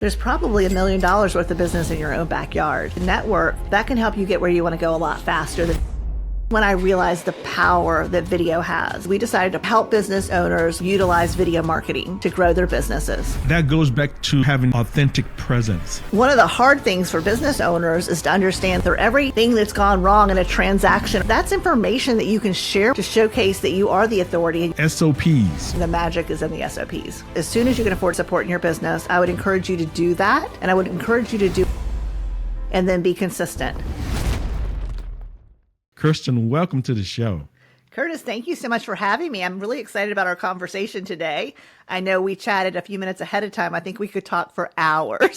There's probably $1 million worth of business in your own backyard. The network, that can help you get where you want to go a lot faster. When I realized the power that video has, we decided to help business owners utilize video marketing to grow their businesses. That goes back to having authentic presence. One of the hard things for business owners is to understand that everything that's gone wrong in a transaction, that's information that you can share to showcase that you are the authority. SOPs. The magic is in the SOPs. As soon as you can afford support in your business, I would encourage you to do that. And I would encourage you to do and then be consistent. Kirsten, welcome to the show. Curtis, thank you so much for having me. I'm really excited about our conversation today. I know we chatted a few minutes ahead of time. I think we could talk for hours.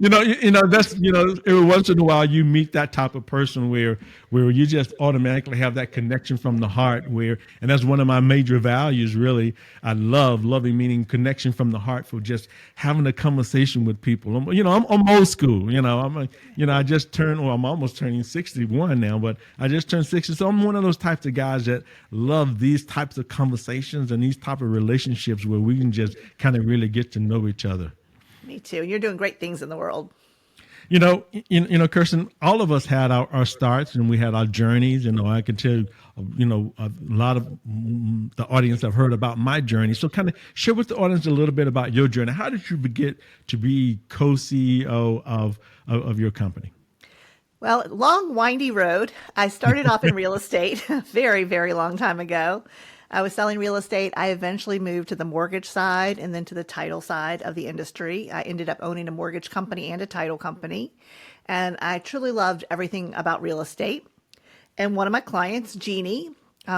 That's, every once in a while you meet that type of person where you just automatically have that connection from the heart and that's one of my major values, really. I loving meaning connection from the heart for just having a conversation with people. I'm old school, I'm almost turning 61 now, but I just turned 60. So I'm one of those types of guys that love these types of conversations and these type of relationships where we can just kind of really get to know each other. Me too. You're doing great things in the world. Kirsten, all of us had our starts and we had our journeys. I can tell a lot of the audience have heard about my journey. So kind of share with the audience a little bit about your journey. How did you get to be co-CEO of your company? Well, long, windy road. I started off in real estate a very, very long time ago. I was selling real estate. I eventually moved to the mortgage side and then to the title side of the industry. I ended up owning a mortgage company and a title company. And I truly loved everything about real estate. And one of my clients, Jeannie,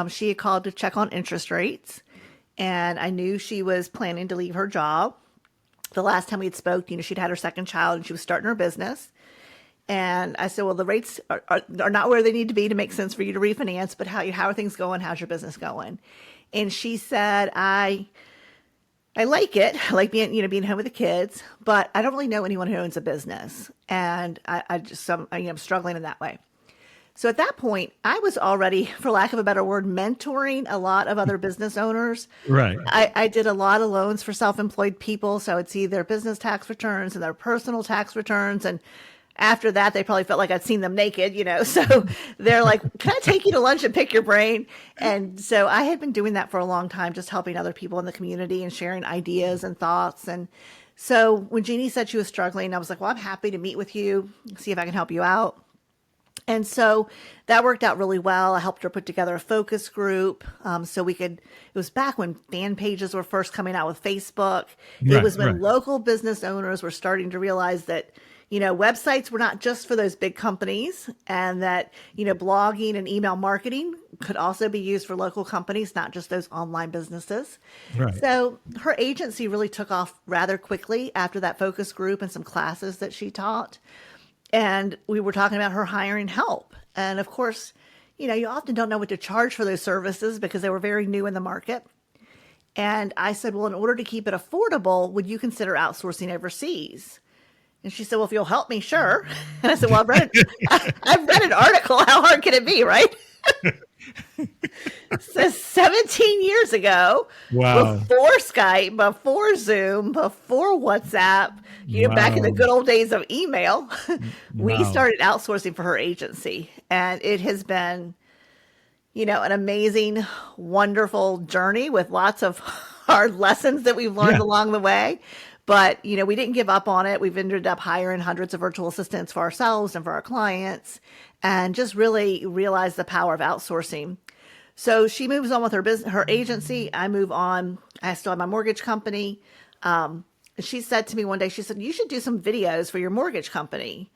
she had called to check on interest rates. And I knew she was planning to leave her job. The last time we had spoke, she'd had her second child and she was starting her business. And I said, well, the rates are not where they need to be to make sense for you to refinance, but how are things going? How's your business going? And she said, I like it. I like being home with the kids, but I don't really know anyone who owns a business. And I'm struggling in that way. So at that point, I was already, for lack of a better word, mentoring a lot of other business owners. Right. I did a lot of loans for self-employed people. So I'd see their business tax returns and their personal tax returns. And after that, they probably felt like I'd seen them naked, so they're like, can I take you to lunch and pick your brain? And so I had been doing that for a long time, just helping other people in the community and sharing ideas and thoughts. And so when Jeannie said she was struggling, I was like, well, I'm happy to meet with you, see if I can help you out. And so that worked out really well. I helped her put together a focus group. It was back when fan pages were first coming out with Facebook. Right, it was when local business owners were starting to realize that websites were not just for those big companies and that, blogging and email marketing could also be used for local companies, not just those online businesses. Right. So her agency really took off rather quickly after that focus group and some classes that she taught. And we were talking about her hiring help. And of course, you often don't know what to charge for those services because they were very new in the market. And I said, well, in order to keep it affordable, would you consider outsourcing overseas? And she said, well, if you'll help me, sure. And I said, well, I've read an article. How hard can it be, right? So 17 years ago, wow. Before Skype, before Zoom, before WhatsApp, wow. Back in the good old days of email, we started outsourcing for her agency. And it has been, an amazing, wonderful journey with lots of hard lessons that we've learned along the way. But, we didn't give up on it. We've ended up hiring hundreds of virtual assistants for ourselves and for our clients and just really realized the power of outsourcing. So she moves on with her agency. I move on. I still have my mortgage company. She said to me one day, she said, you should do some videos for your mortgage company.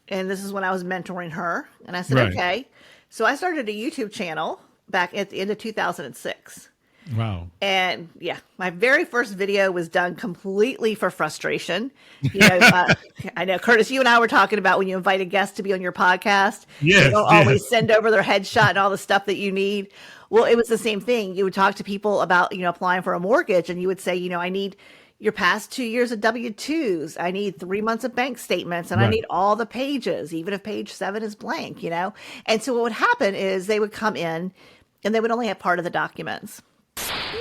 And this is when I was mentoring her. And I said, okay. So I started a YouTube channel back at the end of 2006. Wow. And my very first video was done completely for frustration. I know, Curtis, you and I were talking about when you invite a guest to be on your podcast, you don't always send over their headshot and all the stuff that you need. Well, it was the same thing. You would talk to people about, applying for a mortgage and you would say, I need your past 2 years of W-2s. I need 3 months of bank statements and I need all the pages, even if page 7 is blank, And so what would happen is they would come in and they would only have part of the documents.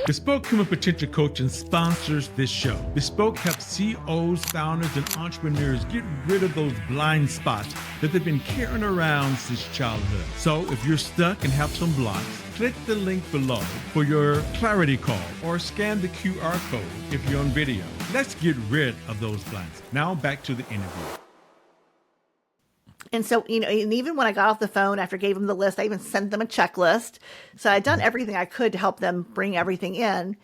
Bespoke Human Potential Coaching sponsors this show. Bespoke helps CEOs, founders, and entrepreneurs get rid of those blind spots that they've been carrying around since childhood. So if you're stuck and have some blocks, click the link below for your clarity call or scan the QR code if you're on video. Let's get rid of those blinds. Now back to the interview. And so, and even when I got off the phone after I gave them the list, I even sent them a checklist. So I'd done everything I could to help them bring everything in.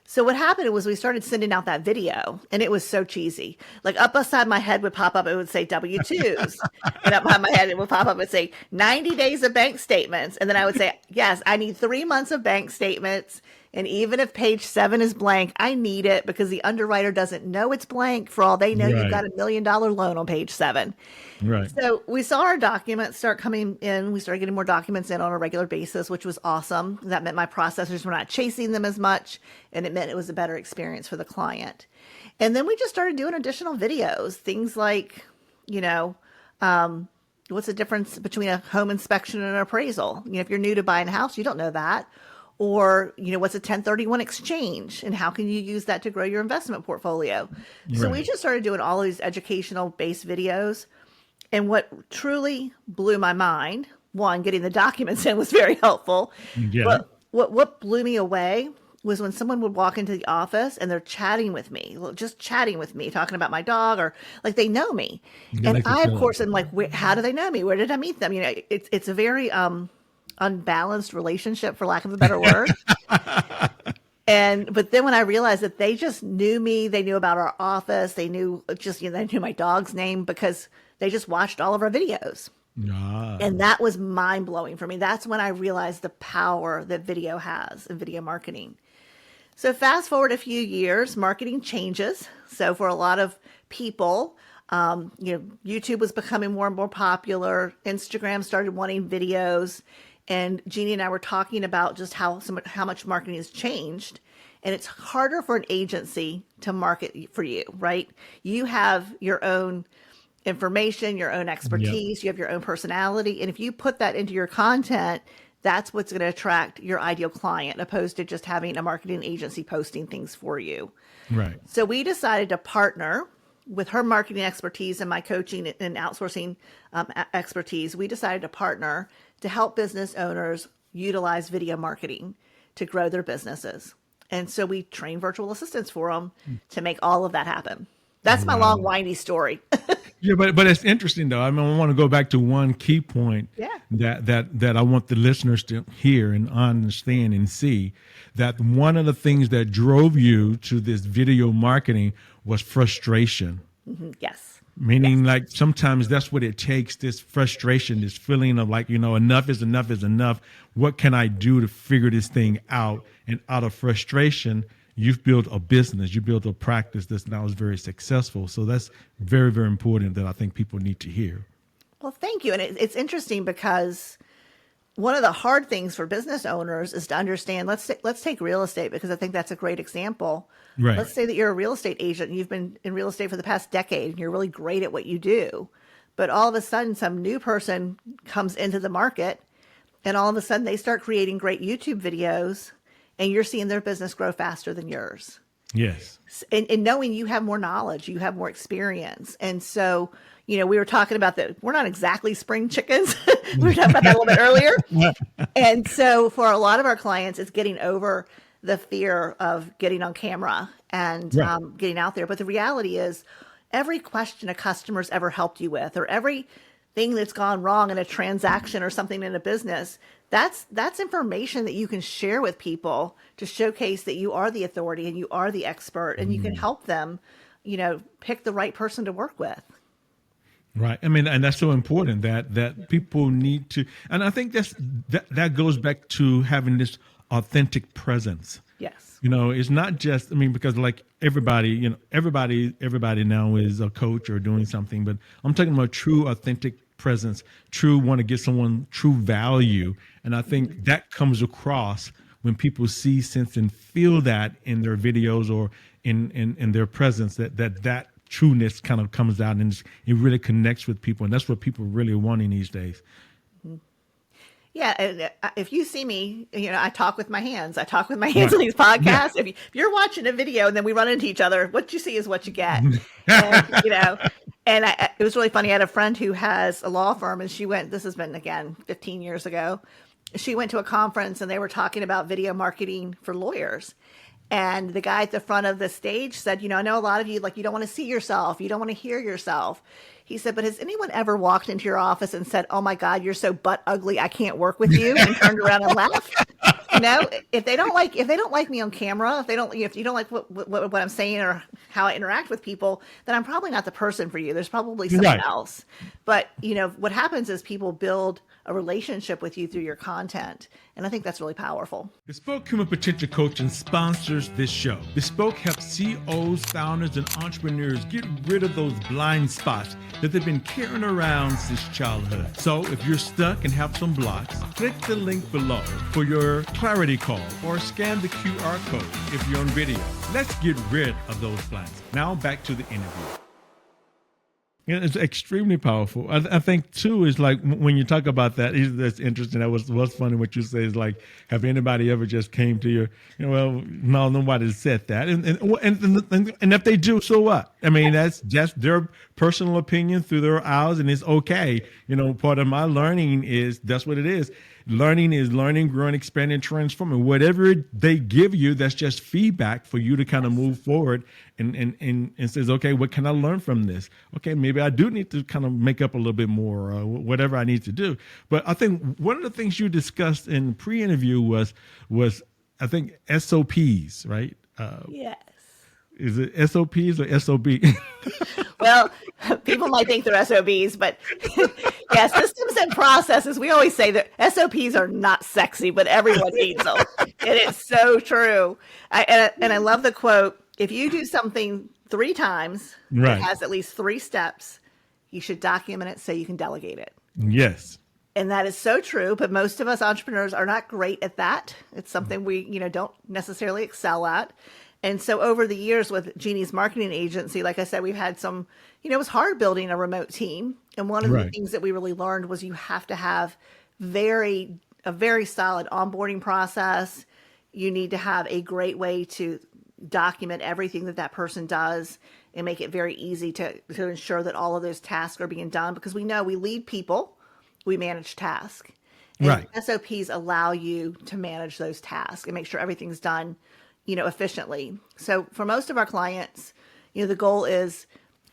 So what happened was we started sending out that video, and it was so cheesy. Like up beside my head would pop up, it would say W-2s. And up behind my head, it would pop up and say 90 days of bank statements. And then I would say, yes, I need 3 months of bank statements. And even if page 7 is blank, I need it because the underwriter doesn't know it's blank. For all they know, Right. you've got $1 million loan on page 7. Right. So we saw our documents start coming in. We started getting more documents in on a regular basis, which was awesome. That meant my processors were not chasing them as much, and it meant it was a better experience for the client. And then we just started doing additional videos, things like, what's the difference between a home inspection and an appraisal? If you're new to buying a house, you don't know that. Or, what's a 1031 exchange and how can you use that to grow your investment portfolio? So we just started doing all of these educational based videos. And what truly blew my mind, one, getting the documents in was very helpful. Yeah. But what blew me away was when someone would walk into the office and they're chatting with me, just chatting with me, talking about my dog, or like they know me. Yeah, And they can I, of feel it. course, am like, how do they know me? Where did I meet them? It's a very unbalanced relationship, for lack of a better word. But then when I realized that they just knew me, they knew about our office, they knew they knew my dog's name because they just watched all of our videos. Ah. And that was mind blowing for me. That's when I realized the power that video has in video marketing. So fast forward a few years, marketing changes. So for a lot of people, YouTube was becoming more and more popular. Instagram started wanting videos. And Jeannie and I were talking about just how much marketing has changed. And it's harder for an agency to market for you, right? You have your own information, your own expertise, you have your own personality. And if you put that into your content, that's what's going to attract your ideal client, opposed to just having a marketing agency posting things for you. Right. So we decided to partner with her marketing expertise and my coaching and outsourcing expertise. We decided to partner to help business owners utilize video marketing to grow their businesses. And so we train virtual assistants for them to make all of that happen. That's my long, windy story. Yeah, but it's interesting though. I want to go back to one key point that I want the listeners to hear and understand and see, that one of the things that drove you to this video marketing was frustration. Mm-hmm. Yes. Meaning like sometimes that's what it takes, this frustration, this feeling of like, enough is enough is enough. What can I do to figure this thing out? And out of frustration, you've built a business, you built a practice that's now is very successful. So that's very, very important that I think people need to hear. Well, thank you. And it's interesting because one of the hard things for business owners is to understand, let's take real estate, because I think that's a great example. Right. Let's say that you're a real estate agent and you've been in real estate for the past decade and you're really great at what you do. But all of a sudden, some new person comes into the market and all of a sudden they start creating great YouTube videos and you're seeing their business grow faster than yours. Yes. And knowing you have more knowledge, you have more experience. And so, we were talking about that. We're not exactly spring chickens. We were talking about that a little bit earlier. And so for a lot of our clients, it's getting over the fear of getting on camera and getting out there. But the reality is every question a customer's ever helped you with, or everything that's gone wrong in a transaction or something in a business, that's information that you can share with people to showcase that you are the authority and you are the expert and you can help them, pick the right person to work with. Right. And that's so important that people need to, and I think that goes back to having this authentic presence. Yes. It's not just, because like everybody now is a coach or doing something, but I'm talking about true authentic presence, want to give someone true value. And I think that comes across when people see, sense, and feel that in their videos or in their presence, that trueness kind of comes out and it really connects with people. And that's what people really are wanting these days. Yeah, and if you see me, I talk with my hands. I talk with my hands Right. on these Yeah. podcasts. If you're watching a video and then we run into each other, what you see is what you get. And it was really funny. I had a friend who has a law firm, and she went. This has been again 15 years ago. She went to a conference, and they were talking about video marketing for lawyers. And the guy at the front of the stage said, I know a lot of you, like, you don't want to see yourself. You don't want to hear yourself. He said, but has anyone ever walked into your office and said, oh my God, you're so butt ugly, I can't work with you, and turned around and left? If they don't like me on camera, if you don't like what I'm saying or how I interact with people, then I'm probably not the person for you. There's probably someone Right. else. But, what happens is people build a relationship with you through your content. And I think that's really powerful. Bespoke Human Potential Coaching sponsors this show. Bespoke helps CEOs, founders, and entrepreneurs get rid of those blind spots that they've been carrying around since childhood. So if you're stuck and have some blocks, click the link below for your clarity call or scan the QR code if you're on video. Let's get rid of those blinds. Now back to the interview. Yeah, it's extremely powerful. I think too is like when you talk about that, that's interesting. That was funny what you say is like, have anybody ever just came to you? Well, no, nobody said that, and if they do, so what? I mean, that's just their personal opinion through their eyes, and it's okay. Part of my learning is that's what it is. Learning is learning, growing, expanding, transforming. Whatever they give you, that's just feedback for you to kind of move forward and says, okay, what can I learn from this? Okay, maybe I do need to kind of make up a little bit more or whatever I need to do. But I think one of the things you discussed in the pre-interview was I think SOPs, right? Yes. Is it SOPs or SOB? Well, people might think they're SOBs, but yeah, systems and processes. We always say that SOPs are not sexy, but everyone needs them. And it's so true. I love the quote, if you do something 3 times, Right. it has at least 3 steps, you should document it so you can delegate it. Yes. And that is so true, but most of us entrepreneurs are not great at that. It's something we, don't necessarily excel at. And so over the years with Jeannie's marketing agency, like I said, we've had some, it was hard building a remote team. And one of the things that we really learned was you have to have a very solid onboarding process. You need to have a great way to document everything that person does and make it very easy to ensure that all of those tasks are being done, because we know we lead people, we manage tasks. And Right. SOPs allow you to manage those tasks and make sure everything's done efficiently. So for most of our clients, the goal is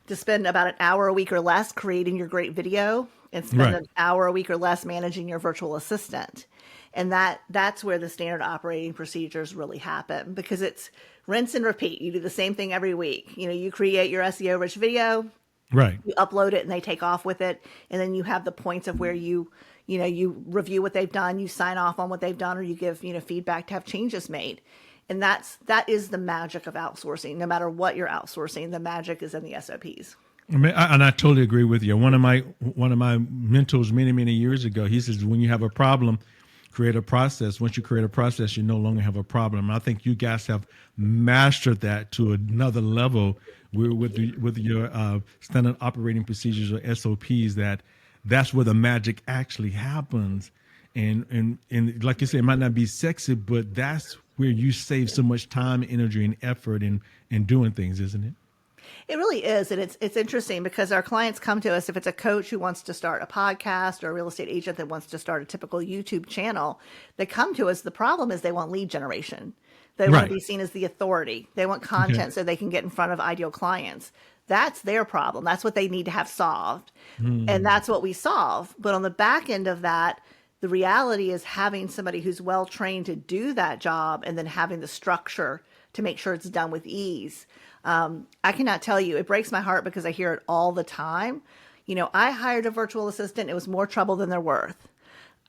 to spend about an hour a week or less creating your great video and spend an hour a week or less managing your virtual assistant. And that's where the standard operating procedures really happen, because it's rinse and repeat. You do the same thing every week. You create your SEO rich video, Right. you upload it and they take off with it. And then you have the points of where you review what they've done, you sign off on what they've done, or you give, feedback to have changes made. And that is the magic of outsourcing. No matter what you're outsourcing, the magic is in the SOPs. And I totally agree with you. One of my mentors many years ago, he says, when you have a problem, create a process. Once you create a process, you no longer have a problem. I think you guys have mastered that to another level with your standard operating procedures or SOPs. That's where the magic actually happens. And like you said, it might not be sexy, but that's where you save so much time, energy, and effort in doing things, isn't it? It really is. And it's interesting because our clients come to us, if it's a coach who wants to start a podcast or a real estate agent that wants to start a typical YouTube channel, they come to us. The problem is they want lead generation. They want to be seen as the authority. They want content so they can get in front of ideal clients. That's their problem. That's what they need to have solved. And that's what we solve. But on the back end of that, the reality is having somebody who's well trained to do that job and then having the structure to make sure it's done with ease. I cannot tell you, it breaks my heart because I hear it all the time. I hired a virtual assistant. It was more trouble than they're worth.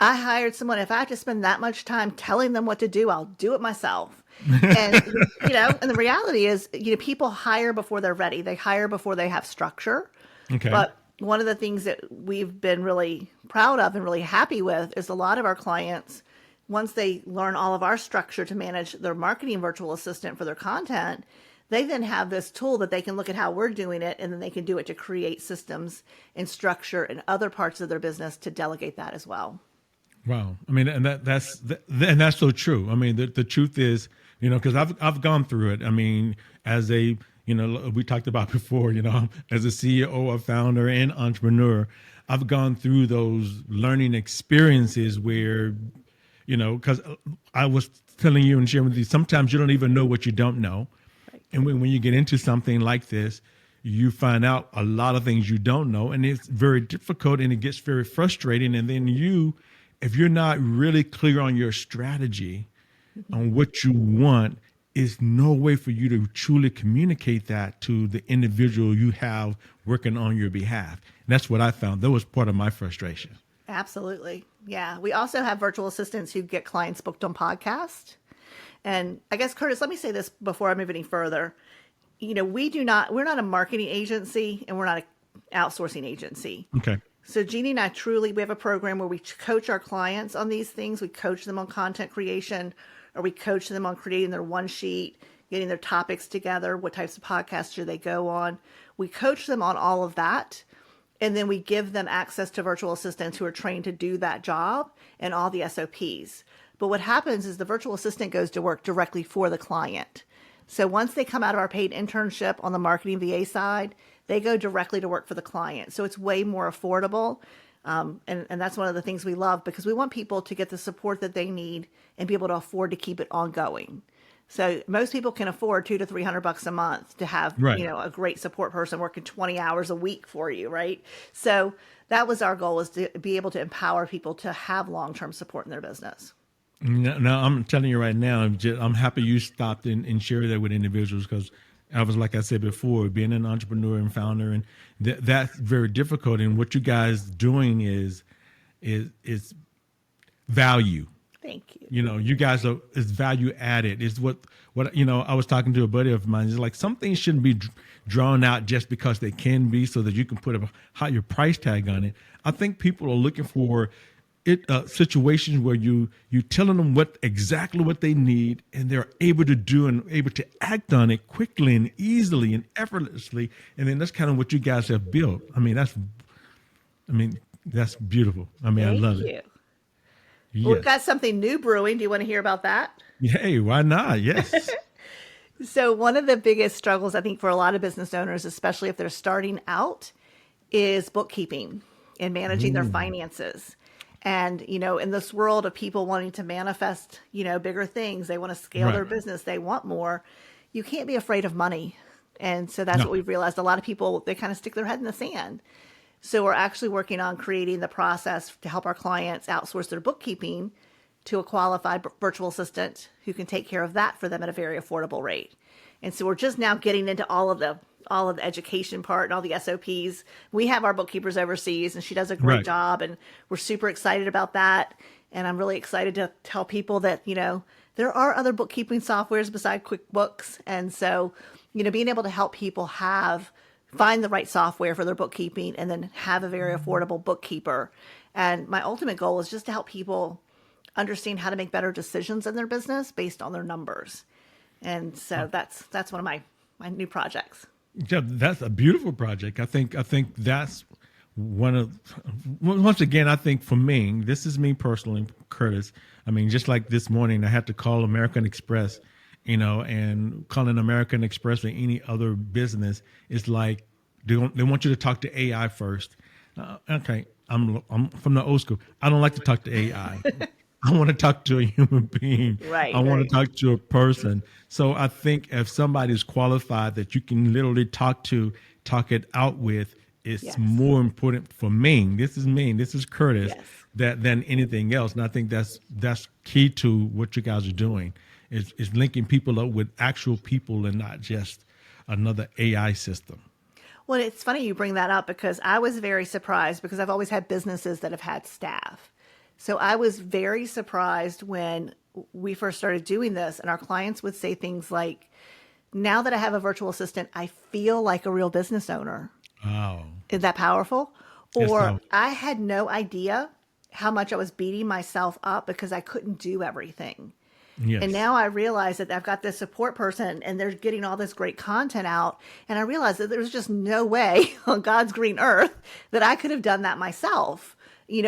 I hired someone. If I have to spend that much time telling them what to do, I'll do it myself. And, and the reality is, people hire before they're ready. They hire before they have structure. Okay. But one of the things that we've been really proud of and really happy with is a lot of our clients, once they learn all of our structure to manage their marketing virtual assistant for their content, they then have this tool that they can look at how we're doing it, and then they can do it to create systems and structure in other parts of their business to delegate that as well. Wow. I mean, and that's so true. I mean, the truth is, because I've gone through it. I mean, as a, we talked about before, as a CEO, a founder, and entrepreneur, I've gone through those learning experiences where, because I was telling you and sharing with you, sometimes you don't even know what you don't know. Right. And when you get into something like this, you find out a lot of things you don't know, and it's very difficult and it gets very frustrating. And then if you're not really clear on your strategy, on what you want, is no way for you to truly communicate that to the individual you have working on your behalf. And that's what I found. That was part of my frustration. Absolutely. Yeah. We also have virtual assistants who get clients booked on podcast. And I guess, Curtis, let me say this before I move any further. We're not a marketing agency and we're not an outsourcing agency. Okay. So Jeannie and I we have a program where we coach our clients on these things. We coach them on content creation, or we coach them on creating their one sheet, getting their topics together, what types of podcasts should they go on. We coach them on all of that. And then we give them access to virtual assistants who are trained to do that job and all the SOPs. But what happens is the virtual assistant goes to work directly for the client. So once they come out of our paid internship on the marketing VA side, they go directly to work for the client. So it's way more affordable. And that's one of the things we love, because we want people to get the support that they need and be able to afford to keep it ongoing. So most people can afford $200 to $300 a month to have, Right. a great support person working 20 hours a week for you, right? So that was our goal, is to be able to empower people to have long-term support in their business. Now, I'm telling you right now, I'm happy you stopped and shared that with individuals, because I was, like I said before, being an entrepreneur and founder, and that's very difficult. And what you guys doing is value. Thank you. You guys is value added. Is what I was talking to a buddy of mine. It's like some things shouldn't be drawn out just because they can be, so that you can put a higher price tag on it. I think people are looking for situations where you telling them exactly what they need, and they're able to do and able to act on it quickly and easily and effortlessly. And then that's kind of what you guys have built. That's beautiful. I love it. Thank you. Yes. Well, we've got something new brewing. Do you want to hear about that? Hey, why not? Yes. So one of the biggest struggles, I think, for a lot of business owners, especially if they're starting out, is bookkeeping and managing their finances. And, in this world of people wanting to manifest, bigger things, they want to scale their business, they want more, you can't be afraid of money. And so that's what we've realized. A lot of people, they kind of stick their head in the sand. So we're actually working on creating the process to help our clients outsource their bookkeeping to a qualified virtual assistant who can take care of that for them at a very affordable rate. And so we're just now getting into all of the education part and all the SOPs. We have our bookkeepers overseas, and she does a great job, and we're super excited about that. And I'm really excited to tell people that, there are other bookkeeping softwares besides QuickBooks. And so, being able to help people find the right software for their bookkeeping and then have a very affordable bookkeeper. And my ultimate goal is just to help people understand how to make better decisions in their business based on their numbers. And so that's one of my new projects. Yeah, that's a beautiful project. I think that's once again, I think for me, this is me personally, Curtis. Just like this morning, I had to call American Express, and calling American Express or any other business is like, they want you to talk to AI first. Okay. I'm from the old school. I don't like to talk to AI. I want to talk to a human being. Right. I want to talk to a person. So I think if somebody's qualified that you can literally talk it out with, it's more important for me. This is me. This is Curtis. Than anything else. And I think that's key to what you guys are doing. Is linking people up with actual people and not just another AI system. Well, it's funny you bring that up, because I was very surprised, because I've always had businesses that have had staff. So I was very surprised when we first started doing this, and our clients would say things like, now that I have a virtual assistant, I feel like a real business owner. Oh. Is that powerful? Yes, Or I had no idea how much I was beating myself up because I couldn't do everything. Yes. And now I realize that I've got this support person and they're getting all this great content out. And I realized that there's just no way on God's green earth that I could have done that myself.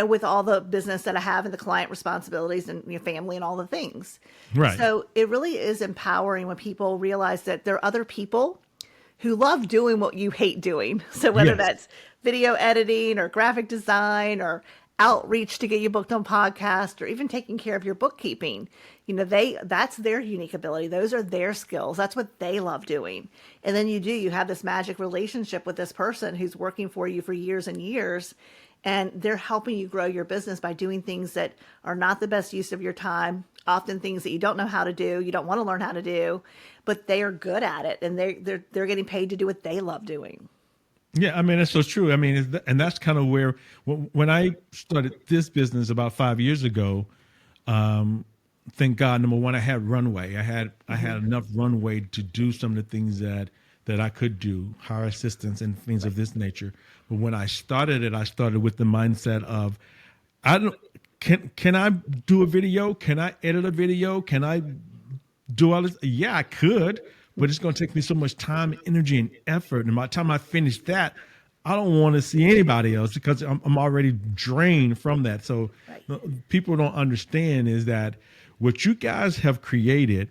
with all the business that I have and the client responsibilities and your family and all the things. Right. So it really is empowering when people realize that there are other people who love doing what you hate doing. So whether Yes. that's video editing or graphic design or outreach to get you booked on podcast or even taking care of your bookkeeping, that's their unique ability. Those are their skills. That's what they love doing. And then you have this magic relationship with this person who's working for you for years and years. And they're helping you grow your business by doing things that are not the best use of your time, often things that you don't know how to do, you don't want to learn how to do, but they are good at it, and they're getting paid to do what they love doing. Yeah, I mean, it's so true. I mean, and that's kind of where, when I started this business about 5 years ago, thank God, number one, I had runway. I had enough runway to do some of the things that I could do, hire assistants and things of this nature. But when I started it, I started with the mindset of, can I do a video? Can I edit a video? Can I do all this? Yeah, I could, but it's going to take me so much time, energy, and effort. And by the time I finish that, I don't want to see anybody else because I'm already drained from that. So people don't understand is that what you guys have created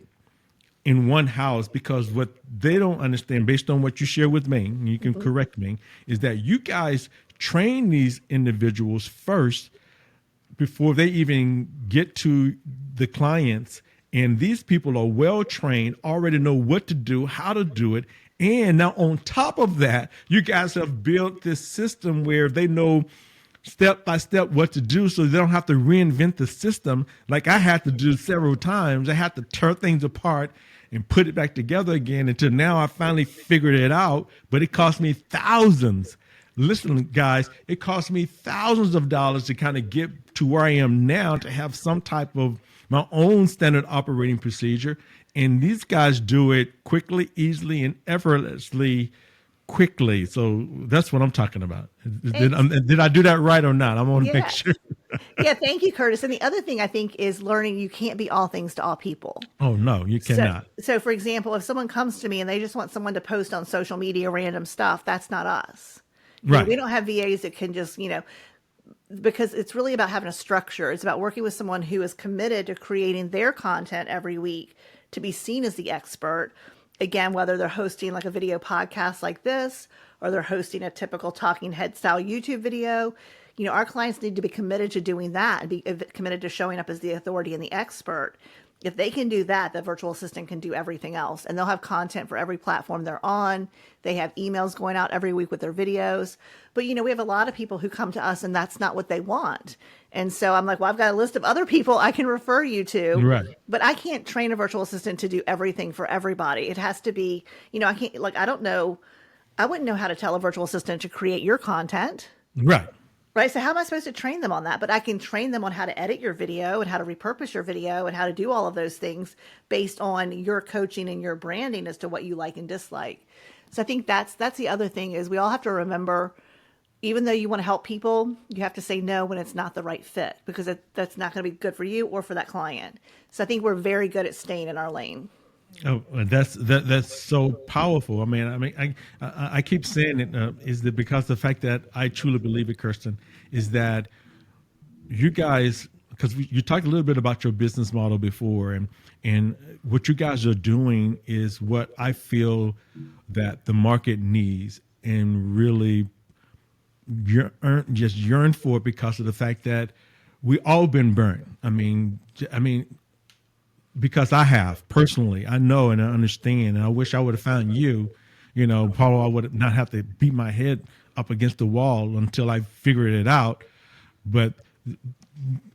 in one house, because what they don't understand based on what you share with me, and you can correct me, is that you guys train these individuals first before they even get to the clients. And these people are well trained, already know what to do, how to do it. And now on top of that, you guys have built this system where they know step by step what to do, so they don't have to reinvent the system like I had to do several times. I had to tear things apart and put it back together again until now I finally figured it out. But it cost me thousands. Listen, guys, it cost me thousands of dollars to kind of get to where I am now, to have some type of my own standard operating procedure. And these guys do it quickly, easily, and effortlessly quickly. So that's what I'm talking about. Did I do that right or not? I want to make sure. Yeah, thank you, Curtis. And the other thing I think is learning you can't be all things to all people. Oh, no, you cannot. So for example, if someone comes to me and they just want someone to post on social media random stuff, that's not us. Right. We don't have VAs that can just, because it's really about having a structure. It's about working with someone who is committed to creating their content every week to be seen as the expert. Again, whether they're hosting like a video podcast like this, or they're hosting a typical talking head style YouTube video, our clients need to be committed to doing that and be committed to showing up as the authority and the expert. If they can do that, the virtual assistant can do everything else, and they'll have content for every platform they're on. They have emails going out every week with their videos. But, we have a lot of people who come to us and that's not what they want. And so I'm like, well, I've got a list of other people I can refer you to, right, but I can't train a virtual assistant to do everything for everybody. It has to be, I can't, I don't know. I wouldn't know how to tell a virtual assistant to create your content. right. Right. So how am I supposed to train them on that? But I can train them on how to edit your video and how to repurpose your video and how to do all of those things based on your coaching and your branding as to what you like and dislike. So I think that's the other thing is we all have to remember, even though you want to help people, you have to say no when it's not the right fit, because that's not going to be good for you or for that client. So I think we're very good at staying in our lane. Oh, that's so powerful. I keep saying it, is that because the fact that I truly believe it, Kirsten, is that you guys, because you talked a little bit about your business model before, and what you guys are doing is what I feel that the market needs, and really just yearn for it, because of the fact that we all been burned. I mean. Because I have personally, I know and I understand, and I wish I would have found you, Paul, I would not have to beat my head up against the wall until I figured it out. But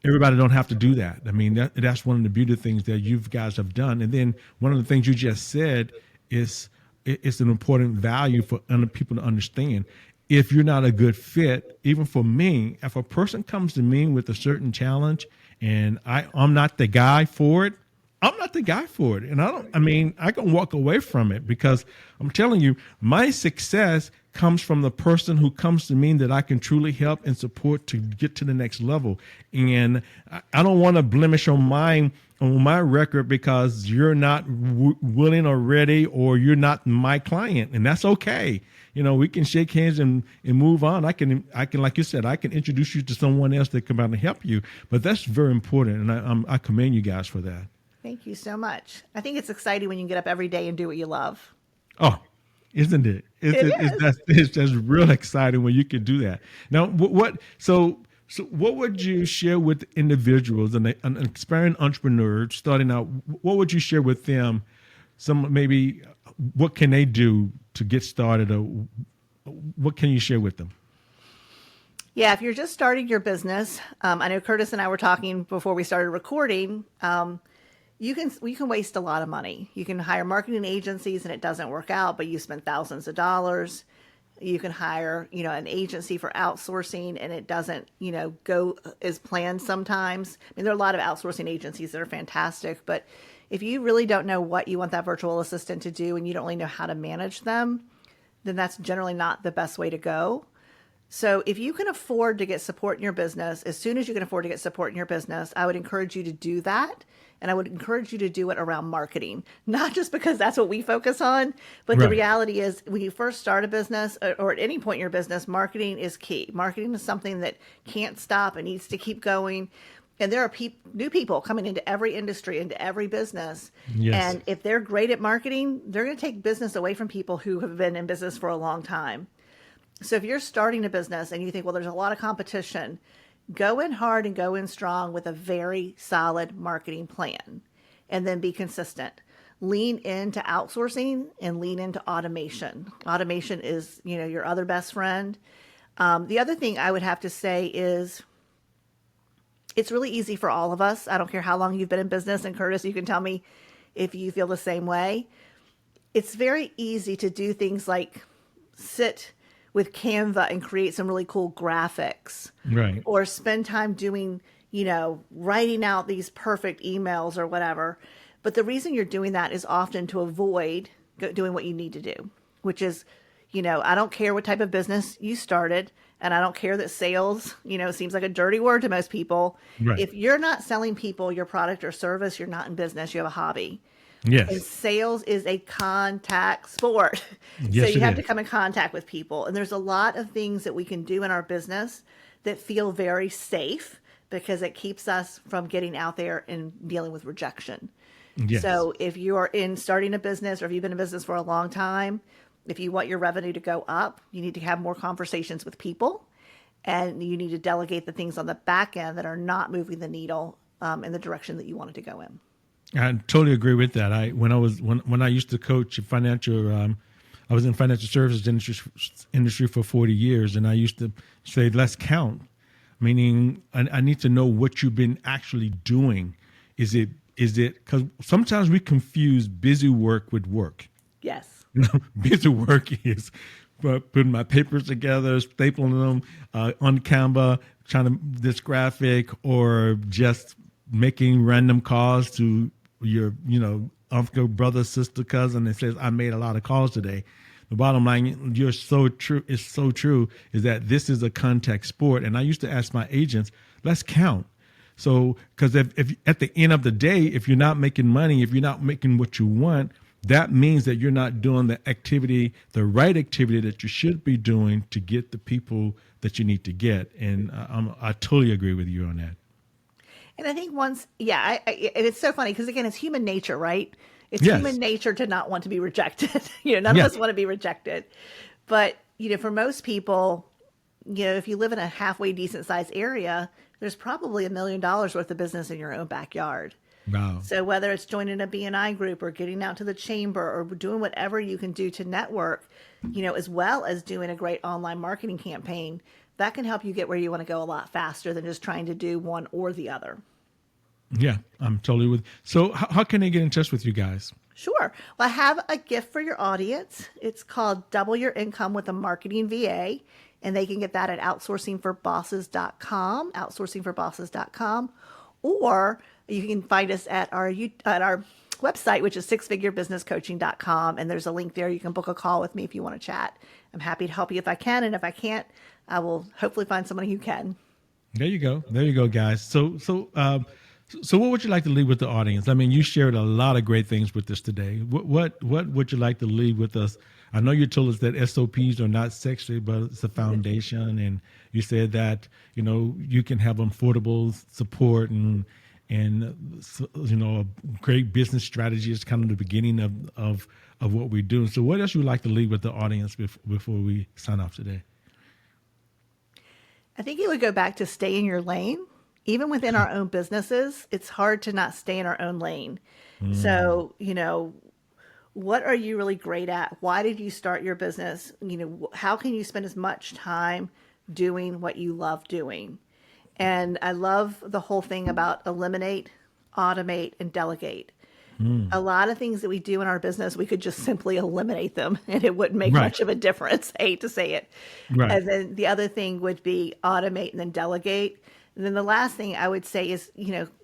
everybody don't have to do that. I mean, that's one of the beautiful things that you guys have done. And then one of the things you just said is it's an important value for other people to understand. If you're not a good fit, even for me, if a person comes to me with a certain challenge and I'm not the guy for it, I'm not the guy for it. And I can walk away from it, because I'm telling you, my success comes from the person who comes to me that I can truly help and support to get to the next level. And I don't want to blemish on my record because you're not willing or ready, or you're not my client. And that's okay. we can shake hands and move on. I can, like you said, I can introduce you to someone else that can come out and help you. But that's very important, and I commend you guys for that. Thank you so much. I think it's exciting when you get up every day and do what you love. Oh, isn't it? It's just real exciting when you can do that. Now, so what would you share with individuals and an experienced entrepreneur starting out? What would you share with them? Maybe what can they do to get started, or what can you share with them? Yeah, if you're just starting your business, I know Curtis and I were talking before we started recording. You can waste a lot of money. You can hire marketing agencies and it doesn't work out, but you spend thousands of dollars. You can hire, an agency for outsourcing and it doesn't, go as planned sometimes. I mean, there are a lot of outsourcing agencies that are fantastic, but if you really don't know what you want that virtual assistant to do and you don't really know how to manage them, then that's generally not the best way to go. So if you can afford to get support in your business, as soon as you can afford to get support in your business, I would encourage you to do that. And I would encourage you to do it around marketing, not just because that's what we focus on, but Right. the reality is when you first start a business or at any point in your business, marketing is key. Marketing is something that can't stop and needs to keep going. And there are new people coming into every industry, into every business. Yes. And if they're great at marketing, they're going to take business away from people who have been in business for a long time. So if you're starting a business and you think, well, there's a lot of competition, go in hard and go in strong with a very solid marketing plan and then be consistent. Lean into outsourcing and lean into automation. Automation is, your other best friend. The other thing I would have to say is it's really easy for all of us. I don't care how long you've been in business. And Curtis, you can tell me if you feel the same way. It's very easy to do things like sit with Canva and create some really cool graphics. Right. Or spend time doing, writing out these perfect emails or whatever. But the reason you're doing that is often to avoid doing what you need to do, which is, I don't care what type of business you started, and I don't care that sales, seems like a dirty word to most people. Right. If you're not selling people your product or service, you're not in business, you have a hobby. Yes. And sales is a contact sport. Yes, So you it have is. to come in contact with people. And there's a lot of things that we can do in our business that feel very safe because it keeps us from getting out there and dealing with rejection. Yes. So if you are in starting a business or if you've been in business for a long time, if you want your revenue to go up, you need to have more conversations with people and you need to delegate the things on the back end that are not moving the needle in the direction that you want it to go in. I totally agree with that. When I used to coach financial, I was in financial services industry for 40 years, and I used to say, let's count, meaning I need to know what you've been actually doing. Is it because sometimes we confuse busy work with work. Yes. Busy work is putting my papers together, stapling them on Canva, trying to this graphic, or just making random calls to your, uncle, brother, sister, cousin that says, I made a lot of calls today. The bottom line, you're so true. It's so true is that this is a contact sport. And I used to ask my agents, let's count. So, because if at the end of the day, if you're not making money, if you're not making what you want, that means that you're not doing the right activity that you should be doing to get the people that you need to get. And I totally agree with you on that. And I think and it's so funny because again, it's human nature, right? It's Yes. human nature to not want to be rejected. None Yes. of us want to be rejected. But, for most people, if you live in a halfway decent sized area, there's probably $1 million worth of business in your own backyard. Wow. So whether it's joining a BNI group or getting out to the chamber or doing whatever you can do to network, as well as doing a great online marketing campaign, that can help you get where you want to go a lot faster than just trying to do one or the other. Yeah, I'm totally with. So how can they get in touch with you guys? Sure. Well, I have a gift for your audience. It's called Double Your Income with a Marketing VA, and they can get that at outsourcingforbosses.com, or you can find us at our website, which is sixfigurebusinesscoaching.com, and there's a link there. You can book a call with me if you want to chat. I'm happy to help you if I can, and if I can't, I will hopefully find somebody who can. There you go, guys. So what would you like to leave with the audience? I mean, you shared a lot of great things with us today. What would you like to leave with us I know you told us that SOPs are not sexy, but it's a foundation. And you said that, you can have affordable support and a great business strategy is kind of the beginning of what we do. So what else you would like to leave with the audience before we sign off today? I think it would go back to stay in your lane. Even within our own businesses, it's hard to not stay in our own lane. So, what are you really great at? Why did you start your business? How can you spend as much time doing what you love doing? And I love the whole thing about eliminate, automate, and delegate. A lot of things that we do in our business, we could just simply eliminate them and it wouldn't make Right. much of a difference. I hate to say it. Right. And then the other thing would be automate and then delegate. And then the last thing I would say is,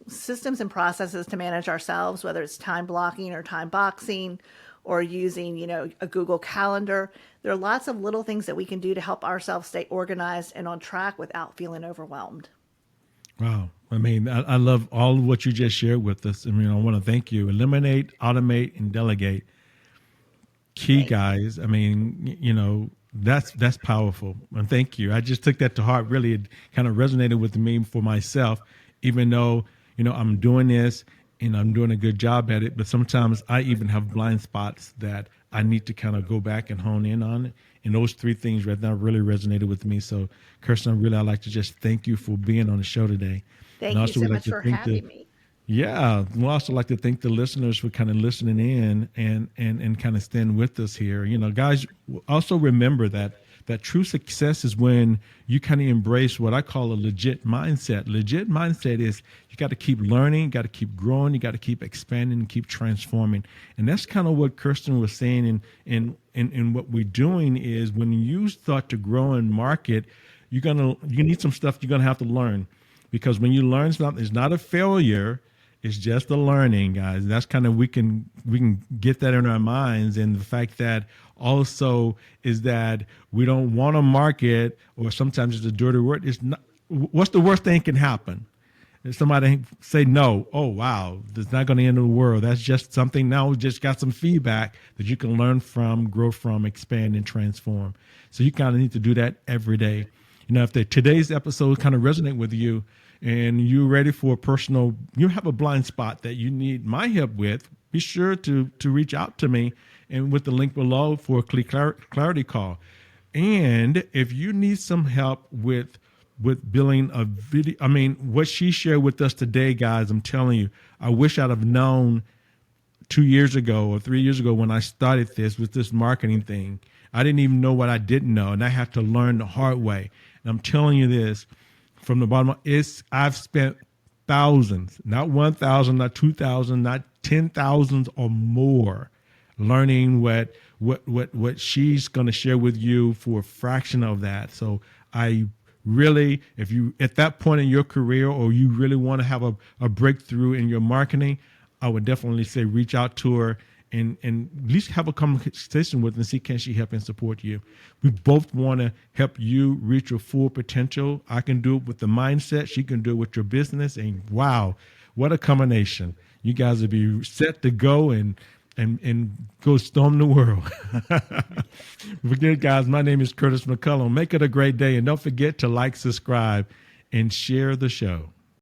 systems and processes to manage ourselves, whether it's time blocking or time boxing or using, a Google Calendar. There are lots of little things that we can do to help ourselves stay organized and on track without feeling overwhelmed. Wow. I mean, I love all of what you just shared with us. I mean, I want to thank you. Eliminate, automate, and delegate. Key, Thanks. guys. I mean, that's powerful. And thank you. I just took that to heart. Really, it kind of resonated with me for myself, even though, I'm doing this and I'm doing a good job at it. But sometimes I even have blind spots that I need to kind of go back and hone in on it. And those three things right now really resonated with me. So, Kirsten, I'd like to just thank you for being on the show today. Thank And you also so would like much to for thank having me. Yeah, we'd also like to thank the listeners for kind of listening in and kind of staying with us here. Guys, also remember that true success is when you kind of embrace what I call a legit mindset. Legit mindset is you got to keep learning, you got to keep growing, you got to keep expanding and keep transforming. And that's kind of what Kirsten was saying. And what we're doing is when you start to grow and market, you need some stuff you're gonna have to learn, because when you learn something, it's not a failure. It's just a learning, guys. And that's kind of we can get that in our minds. And the fact that also is that we don't want to market, or sometimes it's a dirty word. It's not. What's the worst thing can happen? If somebody say no, oh wow, that's not going to end the world. That's just something. Now we just got some feedback that you can learn from, grow from, expand, and transform. So you kind of need to do that every day. If today's episode kind of resonate with you, and you're ready for you have a blind spot that you need my help with, be sure to reach out to me and with the link below for a clarity call. And if you need some help with building a video, I mean, what she shared with us today, guys, I'm telling you, I wish I'd have known 2 years ago or 3 years ago when I started with this marketing thing. I didn't even know what I didn't know, and I had to learn the hard way. And I'm telling you this, from the bottom, I've spent thousands, not 1,000, not 2,000, not 10,000 or more, learning what she's going to share with you for a fraction of that. So I really, if you at that point in your career, or you really want to have a breakthrough in your marketing, I would definitely say reach out to her and at least have a conversation with her and see, can she help and support you? We both want to help you reach your full potential. I can do it with the mindset. She can do it with your business. And wow, what a combination. You guys will be set to go and go storm the world. Again, guys, my name is Curtis McCullom. Make it a great day. And don't forget to like, subscribe, and share the show.